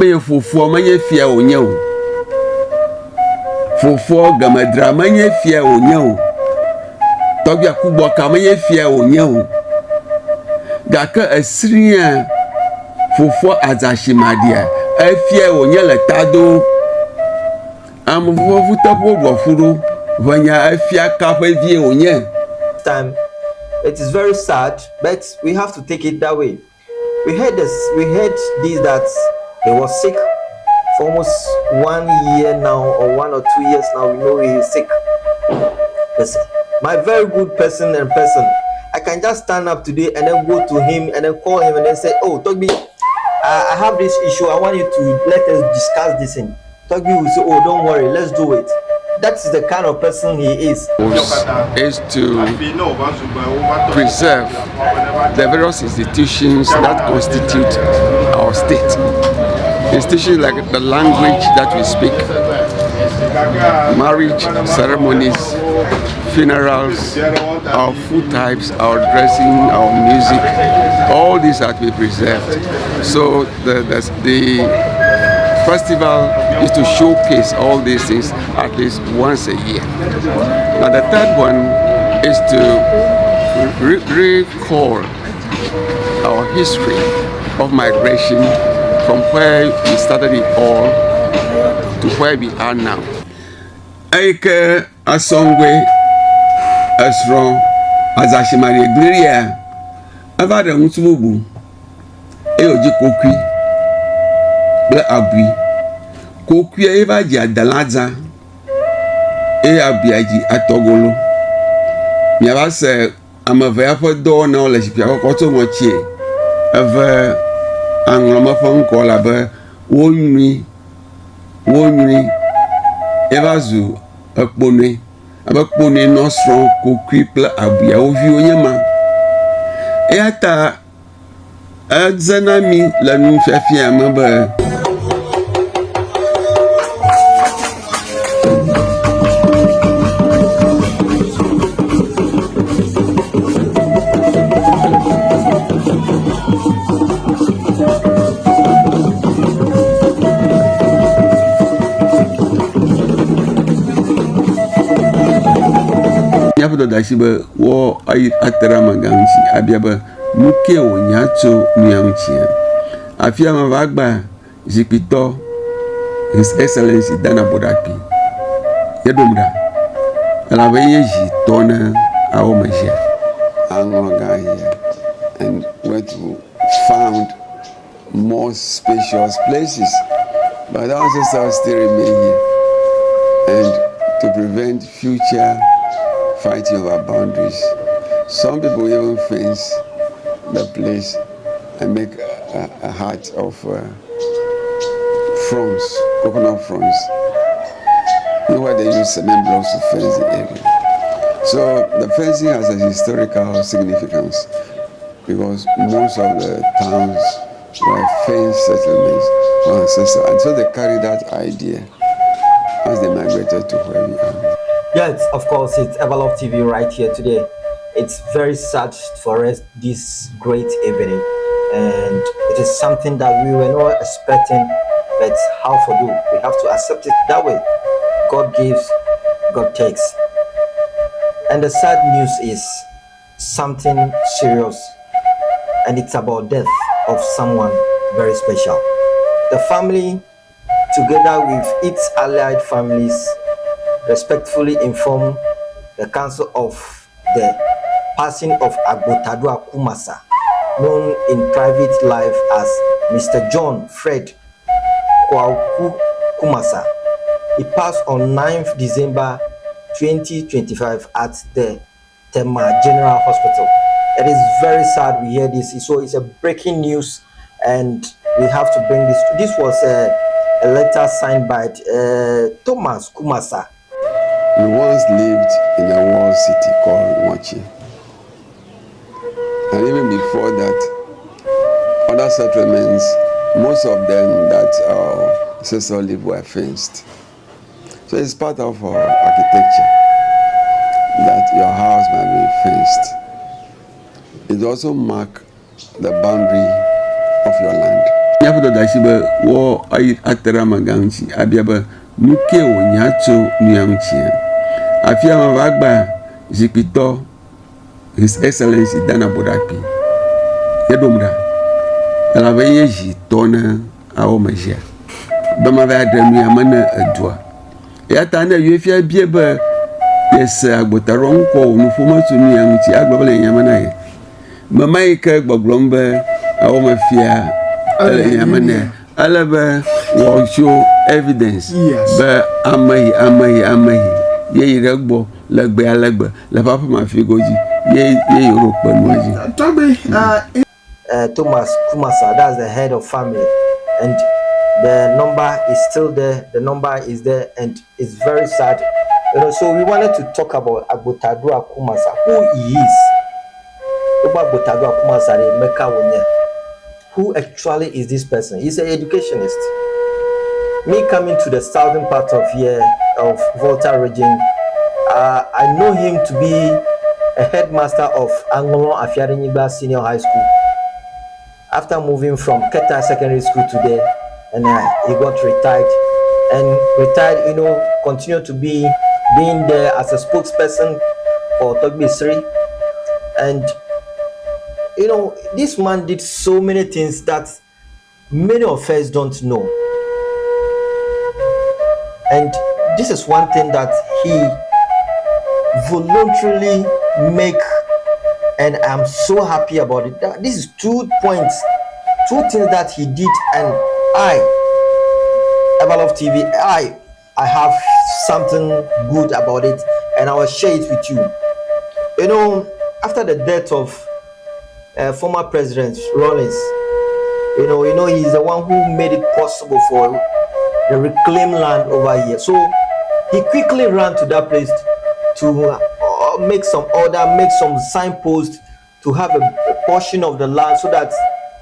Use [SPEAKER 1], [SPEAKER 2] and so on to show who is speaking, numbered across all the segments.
[SPEAKER 1] Be fufu manye fia onye fufu gamadra manye fia onye tobia kubo ka manye fia onye gaka asria fufu azashimadia afia onye le tado amfufu tapo bofuru vanya afia ka vie onye.
[SPEAKER 2] Time it is very sad, but we have to take it that way. We heard this that he was sick for almost 1 year now, or 1 or 2 years now. We know he is sick. Listen, my very good person, I can just stand up today and then go to him and then call him and then say, oh, Togbi, I have this issue. I want you to let us discuss this thing. Togbi will say, oh, don't worry, let's do it. That's the kind of person he is.
[SPEAKER 1] Is to preserve the various institutions that constitute our state. Institutions like the language that we speak, marriage ceremonies, funerals, our food types, our dressing, our music, all these are to be preserved. So the festival is to showcase all these things at least once a year. Now the third one is to recall our history of migration from where we started it all to where we are now. Aike asongwe asro azashimari gleria avare mutubu eoji kokwi ble abui kokwi eva ji adalaza abiaji atogolo miaba se amave afo do na ole sipia ko to mo chie ave angloma fo nko la be wonwi evazu akpone abakpone no sro kokwi ple abia ovi onyema eata azanami la nu fafia mabe. Nyapo da shibe wo ai atara maganchi abiaba muke o nyacho nuamchi afia mavagba jipito His Excellency Dana Bodapi yedomda alabe yeji tona awomajia angoga here and went to found more spacious places, but our ancestors still remain here, and to prevent future fighting over boundaries, some people even fence the place and make a hut of fronds, coconut fronds. You know where they use cement blocks to fence the area. So the fencing has a historical significance because most of the towns were fenced settlements for ancestors, and so they carried that idea as they migrated to where we are.
[SPEAKER 2] Yes, of course, it's Everlove TV right here today. It's very sad for us this great evening, and it is something that we were not expecting, but how for do? We have to accept it that way. God gives, God takes. And the sad news is something serious, and it's about death of someone very special. The family, together with its allied families, respectfully inform the council of the passing of Agbotadua Kumassah, known in private life as Mr. John Fred Kumassah. He passed on 9th December 2025 at the Tema General Hospital. It is very sad we hear this, so it's a breaking news, and we have to bring this. This was a letter signed by Thomas Kumassah.
[SPEAKER 1] We once lived in a walled city called Mochi. And even before that, other settlements, most of them that our ancestors lived were fenced. So it's part of our architecture that your house might be fenced. It also marks the boundary of your land. nyapo da shi ba wo ai atara maganchi abia ba nuke wo nyacho nuamchi afia ma bagba jipito His Excellency Dana Bodapi yedomda ala ba yeji tona awo majia ba ma ba da nuamana adua ya ta na yefia bie ba yes agbotaro nko onufoma so nuamchi agbobele nyamana ye mama ika gboglomba awo mafia yamane alaba wo show evidence ba amahi ye iragbo lagbe alagba la papa ma fi goji ye Europe noji
[SPEAKER 2] Thomas Kumassah, that's the head of family, and the number is still there, the number is there, and it's very sad, so we wanted to talk about Agbotadua Kumassah, who he is. Agbotadua Kumassah, who actually is this person? He's an educationist. Me coming to the southern part of here of Volta region, I know him to be a headmaster of Angolon Afiarinyiba Senior High School. After moving from Keta Secondary School to there, and he got retired, continued to being there as a spokesperson for Togbi Sri, and this man did so many things that many of us don't know. And this is one thing that he voluntarily make, and I'm so happy about it. This is 2 things that he did, and Everlove TV, I have something good about it, and I will share it with you. After the death of former President Rawlings, he's the one who made it possible for the reclaimed land over here. So he quickly ran to that place to make some order, make some signposts to have a portion of the land, so that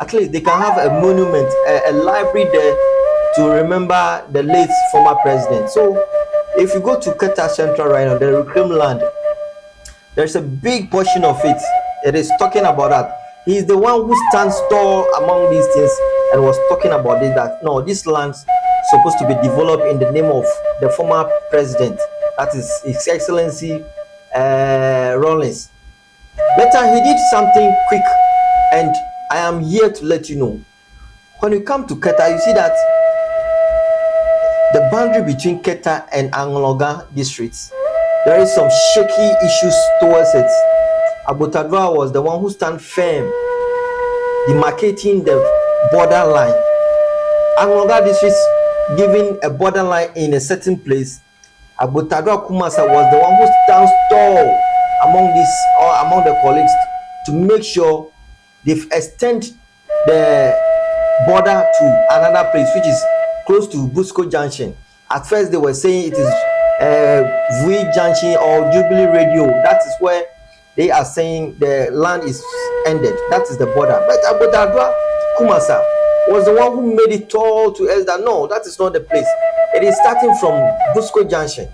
[SPEAKER 2] at least they can have a monument, a library there to remember the late former president. So if you go to Keta Central right now, the reclaimed land, there's a big portion of it. It is talking about that. He is the one who stands tall among these things and was talking about it, that no, this land's supposed to be developed in the name of the former president, that is His Excellency Rawlings. Later, he did something quick, and I am here to let you know. When you come to Keta, you see that the boundary between Keta and Angloga districts, there is some shaky issues towards it. Agbotadua was the one who stand firm, demarcating the borderline. Angloga districts giving a borderline in a certain place. Agbotadua Kumassah was the one who stands tall among the colleagues to make sure they've extend the border to another place, which is close to Busco Junction. At first, they were saying it is Vui Junction or Jubilee Radio. That is where they are saying the land is ended. That is the border. But Agbotadua Kumassah was the one who made it tall to us that no, that is not the place. It is starting from Busco Junction,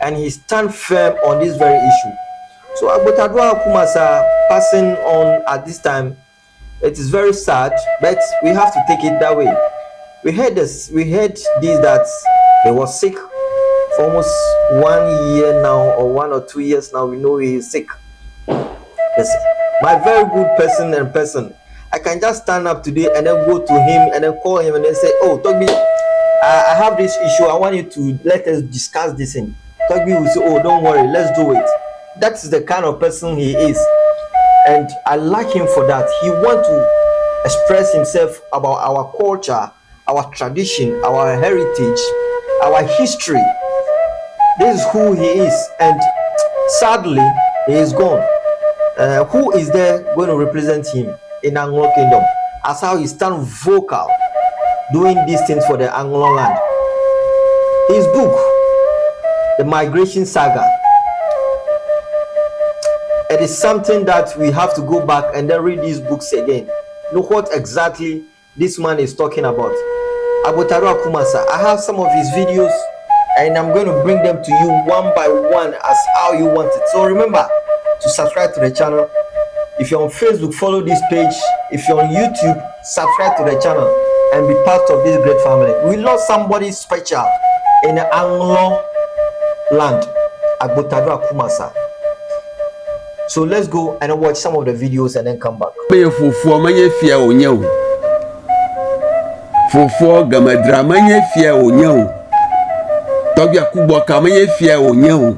[SPEAKER 2] and he stand firm on this very issue. So Agbotadua Kumassah passing on at this time, it is very sad, but we have to take it that way. We heard this that he was sick for almost 1 year now, or 1 or 2 years now. We know he is sick. Yes, my very good person. I can just stand up today and then go to him and then call him and then say, "Oh, Togbi, I have this issue. I want you to let us discuss this." And Togbi will say, "Oh, don't worry, let's do it." That's the kind of person he is, and I like him for that. He wants to express himself about our culture, our tradition, our heritage, our history. This is who he is, and sadly, he is gone. Who is there going to represent him in Anglo Kingdom? As how he stand vocal, doing these things for the Anglo land. His book, The Migration Saga, it is something that we have to go back and then read these books again. Know what exactly this man is talking about. Agbotadua Kumassah, I have some of his videos, and I'm going to bring them to you one by one as how you want it. So remember to subscribe to the channel. If you're on Facebook, follow this page. If you're on YouTube, subscribe to the channel. and be part of this great family. We lost somebody special in the Anglo land, Agbotadua, Kumassah. So let's go and watch some of the videos and then come back.
[SPEAKER 1] Fofo gamadra manye fia onyo tobia kubo ka manye fia onyo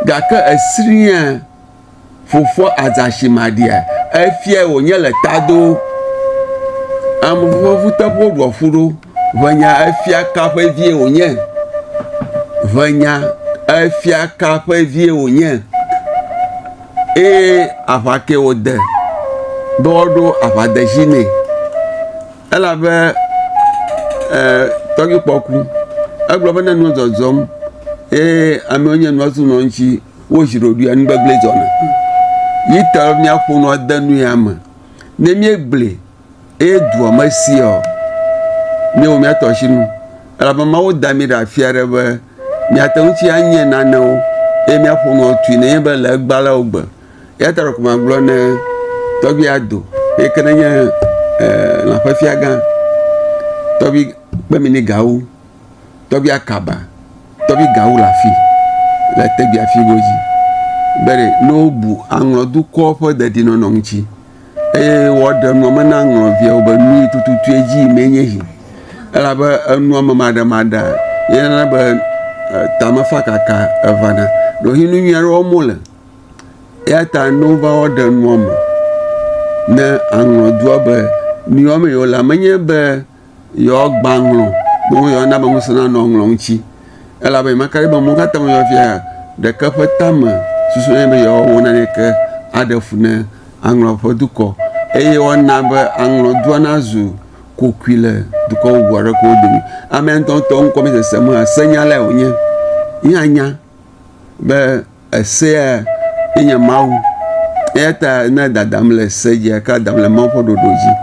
[SPEAKER 1] gaka asirian fofo azashimadia afia onyo le tado amfo futabo do furo vanya afia ka fa vie onye vanya afia ka fa vie onye avake ode dodo avadajine ela be togi poku agloba na no zozom ame onye no azu no nchi wo jirodu an gbagle zona yita mi afu no danu ya ma na mi egle du o masi o mi o mi atoshinu ela ba ma wo da mi da fiare be mi atanchi anye na na o mi afu no tu na ye be la gbala ogba ya taro kuma glo na togi ado kenanya la fafiaga tobi bemini gaou tobi akaba tobi gaou la fi la tebi afigoji bere no bu anrodu ko fo dadi no nonchi wodo no mana anro via obanu tututu eji menyehi ala ba anu mada yana ba tamafa kaka avana do hinu nyaro omole ya ta nova wodo no na anrodu ba ni o me yo la manye be yo gbanglo mo yo na ba musana no nglonchi ela be makare ba mo kata mo yo fia de ka fatama susu be yo wona ne ke adafu na anglo foduko eye wona ba anglo duana zu kokwile duko gwara ko dumi amen ton ko mi se mo asanyala onye yanya be ese enya mawu eta na dadam le seje ka dam le mo fododoji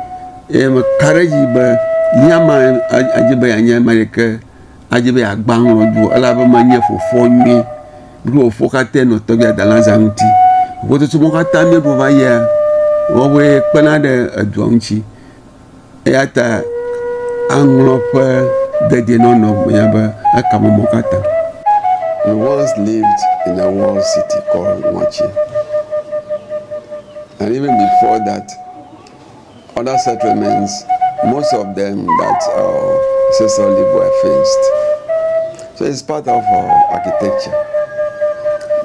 [SPEAKER 1] me kareji ba nyama ajibe anya mareke ajibe agbanglo du ala ba manye fofo nyi du ofo ka te no to bi adalanza nti wo to mo ka ta mi bo ba ye wo we pena de aduanchi ata anglo pa de de no ya ba akamo mo kata.
[SPEAKER 3] We once lived in a walled city called Kumassah, and even before that, other settlements, most of them that our ancestors lived were fenced. So it's part of our architecture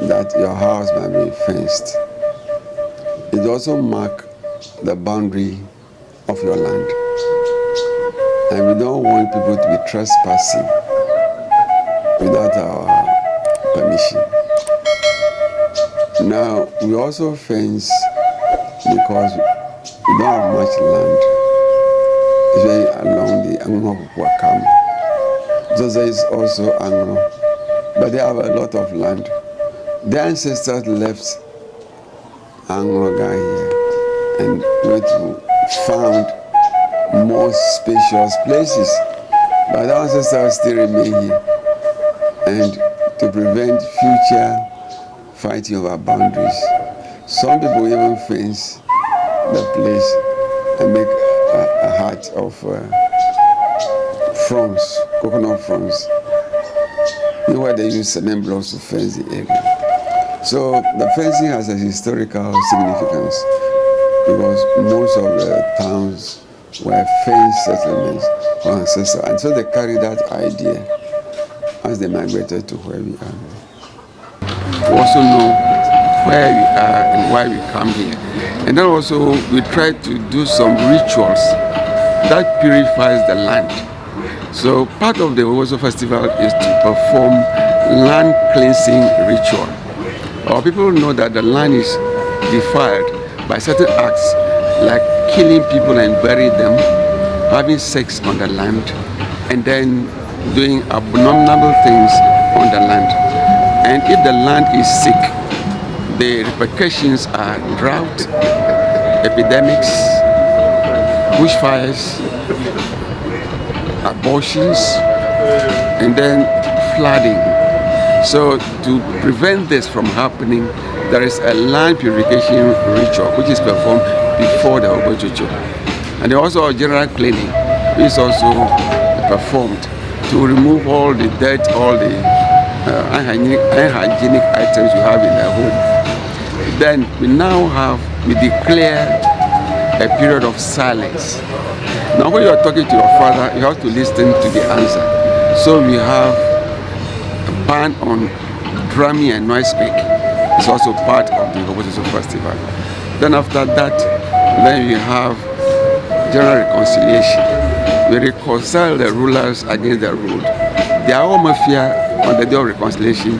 [SPEAKER 3] that your house might be fenced. It also marks the boundary of your land. And we don't want people to be trespassing without our permission. Now, we also fence because we don't have much land. It's very along the Anglo Wakam. So there is also Anglo, but they have a lot of land. Their ancestors left Anglo guy here and went to found more spacious places. But our ancestors still remain here, and to prevent future fighting over boundaries, some people even fence the place and make a hut of fronds, coconut fronds. You know where they use cement blocks to fence the area. So the fencing has a historical significance because most of the towns were fenced settlements for ancestors, and so they carry that idea as they migrated to where we are.
[SPEAKER 1] We also know where we are and why we come here. And then also we try to do some rituals that purifies the land. So part of the Owoso festival is to perform land cleansing ritual. Our people know that the land is defiled by certain acts like killing people and burying them, having sex on the land, and then doing abominable things on the land. And if the land is sick, the repercussions are drought, epidemics, bushfires, abortions, and then flooding. So to prevent this from happening, there is a land purification ritual which is performed before the Obojojo. And also a general cleaning is also performed to remove all the dirt, all the unhygienic items you have in the home. Then we declare a period of silence. Now when you are talking to your father, you have to listen to the answer. So we have a ban on drumming and noise speak. It's also part of the Agbotadua festival. Then after that, then we have general reconciliation. We reconcile the rulers against the ruled. The Awo Mafia on the day of reconciliation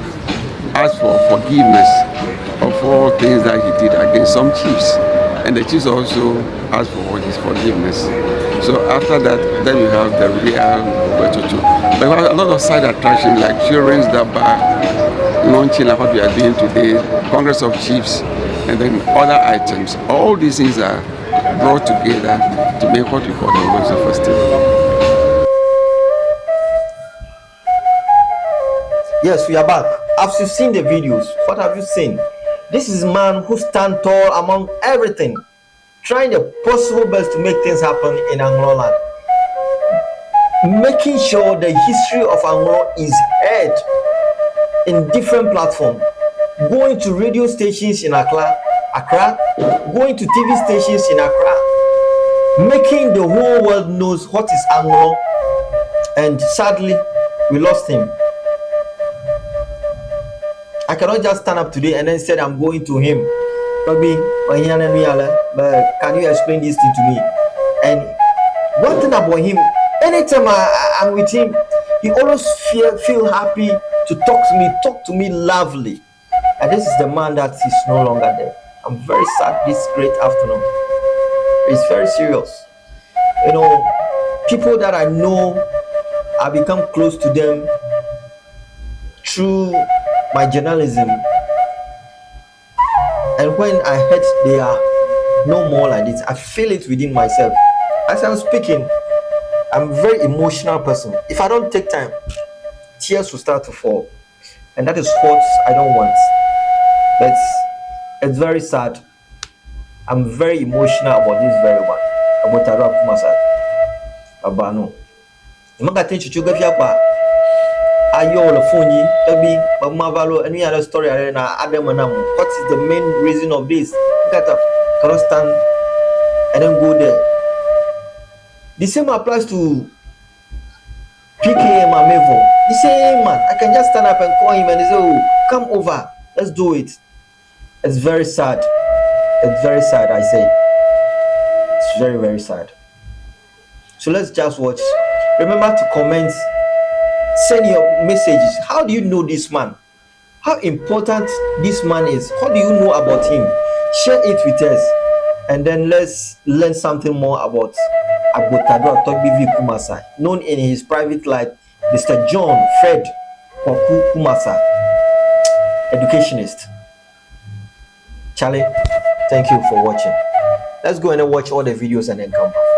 [SPEAKER 1] asked for forgiveness of all things that he did against some chiefs. And the chiefs also asked for his forgiveness. So after that, then we have the real Agbotadua. But we have a lot of side attractions like children's daba, launching like what we are doing today, Congress of Chiefs, and then other items. All these things are brought together to make what we call the Agbotadua festival.
[SPEAKER 2] Yes, we are back. As you've seen the videos, what have you seen? This is a man who stands tall among everything, trying the possible best to make things happen in Anglo land, making sure the history of Anglo is heard in different platforms, going to radio stations in Accra, going to TV stations in Accra, making the whole world knows what is Anglo. And sadly, we lost him. I cannot just stand up today and then say I'm going to him. But can you explain this thing to me? And one thing about him, anytime I'm with him, he always feel happy to talk to me lovely. And this is the man that is no longer there. I'm very sad this great afternoon. It's very serious. You know, people that I know, I become close to them through my journalism, and when I heard they are no more like this, I feel it within myself. As I'm speaking, I'm a very emotional person. If I don't take time, tears will start to fall, and that is what I don't want. But it's very sad. I'm very emotional about this very one. Agbotadua Kumassah. Abano. Ayo the phone tabi mavalo any other story na Adam Manam. What is the main reason of this? Cannot stand and then go there. The same applies to PK Mamevo. The same man. I can just stand up and call him and say, "Oh, come over, let's do it." It's very sad. It's very sad, I say. It's very, very sad. So let's just watch. Remember to comment. Send your messages. How do you know this man? How important this man is? How do you know about him? Share it with us, and then let's learn something more about Agbotadua Kumassah, known in his private life, Mr. John Fred Kumassah, educationist. Charlie, thank you for watching. Let's go and watch all the videos and then come back.